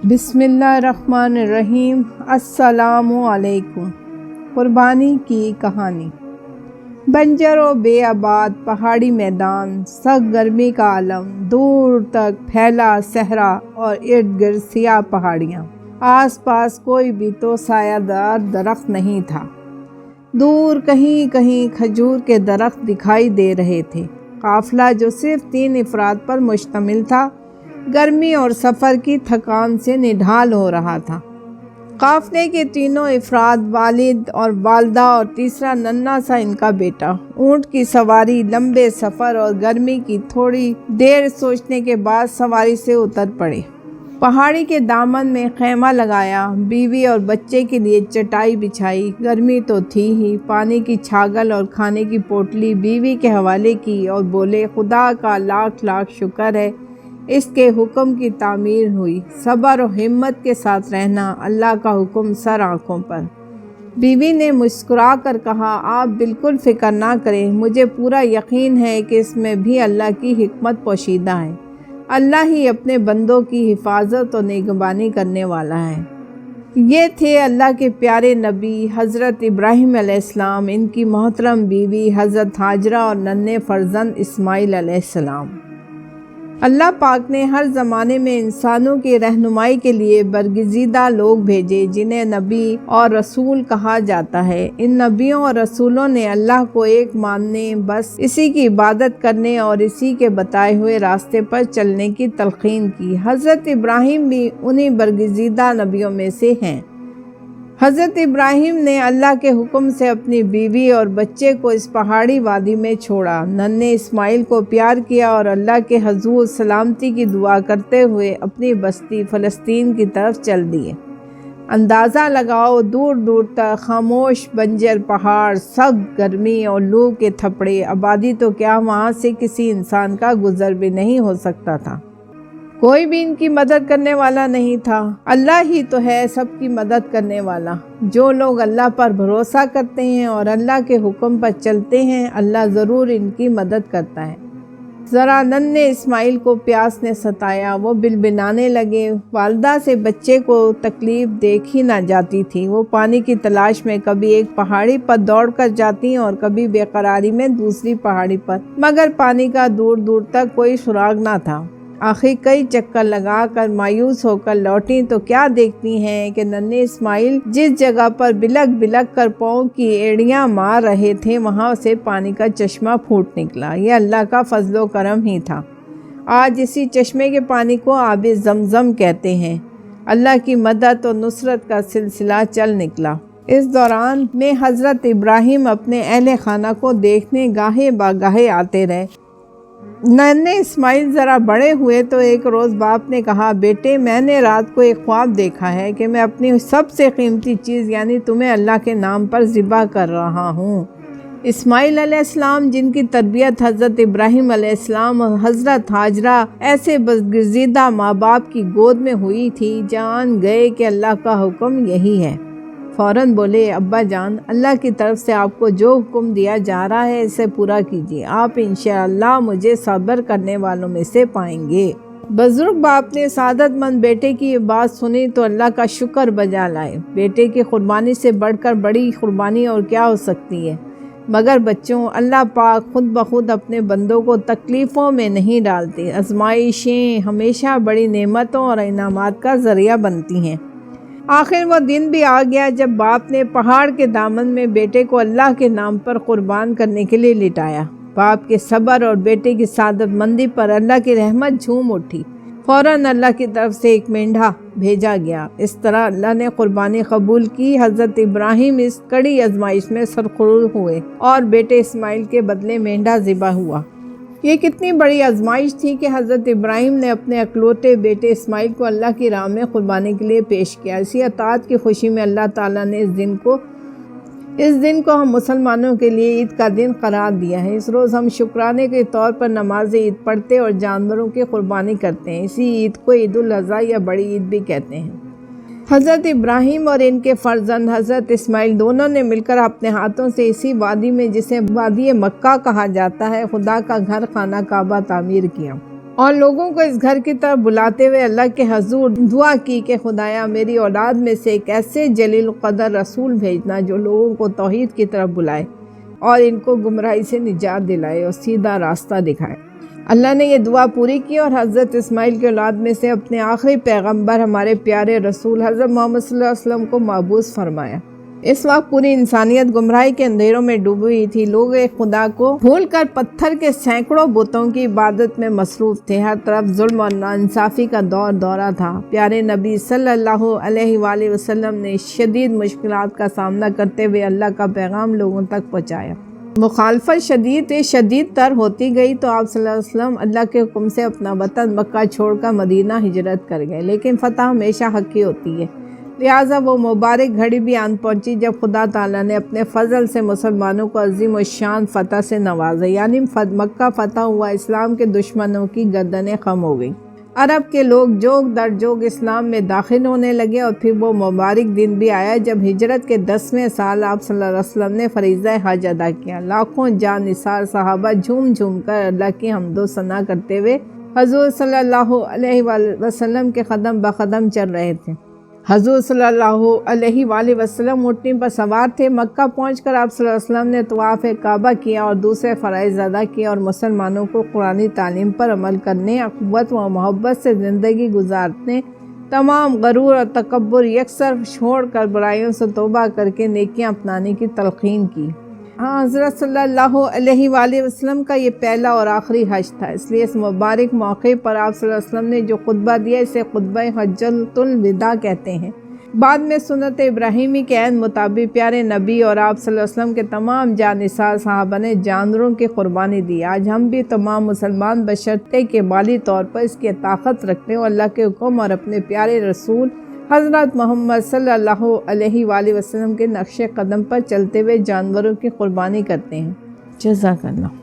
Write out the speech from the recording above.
बिस्मिल्लाहिर्रहमानिर्रहीम। अस्सलामु अलैकुम। कुर्बानी की कहानी। बंजर और बेआबाद पहाड़ी मैदान, सख्त गर्मी का आलम, दूर तक फैला सहरा और इर्द गिर्द सियाह पहाड़ियाँ। आस पास कोई भी तो सायादार दरख्त नहीं था। दूर कहीं कहीं खजूर के दरख्त दिखाई दे रहे थे। काफिला जो सिर्फ 3 अफराद पर मुश्तमिल था, गर्मी और सफ़र की थकान से निढाल हो रहा था। काफिले के तीनों अफराद, वालिद और वालदा और तीसरा नन्हा सा इनका बेटा, ऊँट की सवारी, लंबे सफ़र और गर्मी की थोड़ी देर सोचने के बाद सवारी से उतर पड़े। पहाड़ी के दामन में खैमा लगाया, बीवी और बच्चे के लिए चटाई बिछाई। गर्मी तो थी ही, पानी की छागल और खाने की पोटली बीवी के हवाले की और बोले, खुदा का लाख लाख शुक्र है, इसके हुक्म की तामीर हुई। सब्र और हिम्मत के साथ रहना, अल्लाह का हुक्म सर आँखों पर। बीवी ने मुस्कुरा कर कहा, आप बिल्कुल फ़िक्र ना करें, मुझे पूरा यकीन है कि इसमें भी अल्लाह की हिकमत पोशीदा है। अल्लाह ही अपने बंदों की हिफाजत और निगरानी करने वाला है। ये थे अल्लाह के प्यारे नबी हज़रत इब्राहीम अलैहिस्सलाम, इनकी मोहतरम बीवी हज़रत हाजरा और नन्हे फर्जंद इस्माइल अलैहिस्सलाम। अल्लाह पाक ने हर ज़माने में इंसानों की रहनुमाई के लिए बरगज़ीदा लोग भेजे, जिन्हें नबी और रसूल कहा जाता है। इन नबियों और रसूलों ने अल्लाह को एक मानने, बस इसी की इबादत करने और इसी के बताए हुए रास्ते पर चलने की तलक़ीन की। हज़रत इब्राहीम भी उन्हीं बरगज़ीदा नबियों में से हैं। हज़रत इब्राहीम ने अल्लाह के हुक्म से अपनी बीवी और बच्चे को इस पहाड़ी वादी में छोड़ा, नन्हे इस्माइल को प्यार किया और अल्लाह के हजूर सलामती की दुआ करते हुए अपनी बस्ती फ़लस्तीन की तरफ चल दिए। अंदाज़ा लगाओ, दूर दूर तक खामोश बंजर पहाड़, सख्त गर्मी और लू के थपड़े, आबादी तो क्या, वहाँ से किसी इंसान का गुजर भी नहीं हो सकता था। कोई भी इनकी मदद करने वाला नहीं था। अल्लाह ही तो है सबकी मदद करने वाला। जो लोग अल्लाह पर भरोसा करते हैं और अल्लाह के हुक्म पर चलते हैं, अल्लाह ज़रूर इनकी मदद करता है। ज़रा नन्हे इस्माइल को प्यास ने सताया, वो बिलबिलाने लगे। वालदा से बच्चे को तकलीफ़ देखी ना जाती थी। वो पानी की तलाश में कभी एक पहाड़ी पर दौड़ कर जाती और कभी बेकरारी में दूसरी पहाड़ी पर, मगर पानी का दूर दूर तक कोई सुराग ना था। आखिर कई चक्कर लगाकर मायूस होकर लौटी तो क्या देखती हैं कि नन्हे इस्माइल जिस जगह पर बिलक बिलक कर पाँव की एड़ियाँ मार रहे थे, वहाँ से पानी का चश्मा फूट निकला। यह अल्लाह का फजलो करम ही था। आज इसी चश्मे के पानी को आबे ज़मज़म कहते हैं। अल्लाह की मदद और नुसरत का सिलसिला चल निकला। इस दौरान में हज़रत इब्राहीम अपने अहले खाना को देखने गाहे बागाहे आते रहे। नन्हे इस्माइल ज़रा बड़े हुए तो एक रोज़ बाप ने कहा, बेटे, मैंने रात को एक ख्वाब देखा है कि मैं अपनी सबसे कीमती चीज़ यानी तुम्हें अल्लाह के नाम पर ज़िबा कर रहा हूँ। इस्माइल अलैहिस्सलाम, जिनकी तरबियत हज़रत इब्राहीम अलैहिस्सलाम और हज़रत हाजरा ऐसे बरगज़ीदा माँ बाप की गोद में हुई थी, जान गए कि अल्लाह का हुक्म यही है। फ़ौरन बोले, अब्बा जान, अल्लाह की तरफ से आपको जो हुक्म दिया जा रहा है इसे पूरा कीजिए। आप इंशाअल्लाह मुझे सब्र करने वालों में से पाएंगे। बुजुर्ग बाप ने सादतमंद बेटे की ये बात सुनी तो अल्लाह का शुक्र बजा लाए। बेटे की कुर्बानी से बढ़कर बड़ी कुर्बानी और क्या हो सकती है। मगर बच्चों, अल्लाह पाक खुद ब खुद अपने बंदों को तकलीफ़ों में नहीं डालते। आजमाइशें हमेशा बड़ी नेमतों और इनामात का ज़रिया बनती हैं। आखिर वो दिन भी आ गया जब बाप ने पहाड़ के दामन में बेटे को अल्लाह के नाम पर कुर्बान करने के लिए लिटाया। बाप के सब्र और बेटे की सादतमंदी पर अल्लाह की रहमत झूम उठी। फ़ौरन अल्लाह की तरफ से एक मेंढा भेजा गया। इस तरह अल्लाह ने कुर्बानी कबूल की। हज़रत इब्राहीम इस कड़ी आजमाइश में सरखुर हुए और बेटे इस्माइल के बदले मेंढा ज़िबा हुआ। ये कितनी बड़ी आजमाइश थी कि हज़रत इब्राहीम ने अपने अकलौते बेटे इस्माइल को अल्लाह की राह में कुर्बानी के लिए पेश किया। इसी अताअत की खुशी में अल्लाह ताला ने इस दिन को हम मुसलमानों के लिए ईद का दिन करार दिया है। इस रोज़ हम शुक्राने के तौर पर नमाज ईद पढ़ते और जानवरों की कुर्बानी करते हैं। इसी ईद को ईद उल अज़हा या बड़ी ईद भी कहते हैं। हज़रत इब्राहीम और इनके फ़र्जंद हज़रत इस्माइल दोनों ने मिलकर अपने हाथों से इसी वादी में, जिसे वादी मक्का कहा जाता है, खुदा का घर खाना काबा तामीर किया। اور لوگوں کو اس گھر کی طرف بلاتے ہوئے اللہ کے حضور دعا کی کہ خدایا میری اولاد میں سے ایک ایسے جلیل القدر رسول بھیجنا جو لوگوں کو توحید کی طرف بلائے اور ان کو گمراہی سے نجات دلائے اور سیدھا راستہ دکھائے۔ اللہ نے یہ دعا پوری کی اور حضرت اسماعیل کی اولاد میں سے اپنے آخری پیغمبر ہمارے پیارے رسول حضرت محمد صلی اللہ علیہ وسلم کو مبعوث فرمایا۔ اس وقت پوری انسانیت گمراہی کے اندھیروں میں ڈوبی ہوئی تھی۔ لوگ ایک خدا کو بھول کر پتھر کے سینکڑوں بتوں کی عبادت میں مصروف تھے۔ ہر طرف ظلم اور ناانصافی کا دورہ تھا۔ پیارے نبی صلی اللہ علیہ وآلہ وسلم نے شدید مشکلات کا سامنا کرتے ہوئے اللہ کا پیغام لوگوں تک پہنچایا۔ مخالفت شدید تر ہوتی گئی تو آپ صلی اللہ علیہ وسلم اللہ کے حکم سے اپنا وطن مکہ چھوڑ کر مدینہ ہجرت کر گئے، لیکن فتح ہمیشہ حق کی ہوتی ہے۔ لہٰذا وہ مبارک گھڑی بھی آن پہنچی جب خدا تعالیٰ نے اپنے فضل سے مسلمانوں کو عظیم الشان فتح سے نوازا، یعنی مکہ فتح ہوا، اسلام کے دشمنوں کی گردنیں خم ہو گئیں۔ عرب کے لوگ جوگ در جوگ اسلام میں داخل ہونے لگے، اور پھر وہ مبارک دن بھی آیا جب ہجرت کے 10ویں سال آپ صلی اللہ علیہ وسلم نے فریضہ حج ادا کیا۔ لاکھوں جان نثار صحابہ جھوم جھوم کر اللہ کی حمد و ثنا کرتے ہوئے حضور صلی اللہ علیہ وسلم کے قدم بقدم چل رہے تھے۔ حضور صلی اللہ علیہ وآلہ وسلم اونٹنی پر سوار تھے۔ مکہ پہنچ کر آپ صلی اللہ علیہ وسلم نے طواف کعبہ کیا اور دوسرے فرائض ادا کیے اور مسلمانوں کو قرآنی تعلیم پر عمل کرنے، اخوت و محبت سے زندگی گزارنے، تمام غرور اور تکبر یکسر چھوڑ کر برائیوں سے توبہ کر کے نیکیاں اپنانے کی تلقین کی۔ حضرت صلی اللہ علیہ وآلہ وسلم کا یہ پہلا اور آخری حج تھا، اس لیے اس مبارک موقع پر آپ صلی اللہ علیہ وسلم نے جو خطبہ دیا اسے خطبہ حجۃ الوداع کہتے ہیں۔ بعد میں سنت ابراہیمی کے عین مطابق پیارے نبی اور آپ صلی اللہ علیہ وسلم کے تمام جان نثار صحابہ نے جانوروں کی قربانی دی۔ آج ہم بھی تمام مسلمان بشرطے کہ مالی طور پر اس کی طاقت رکھتے اور اللہ کے حکم اور اپنے پیارے رسول حضرت محمد صلی اللہ علیہ وآلہ وسلم کے نقش قدم پر چلتے ہوئے جانوروں کی قربانی کرتے ہیں۔ جزاک اللہ۔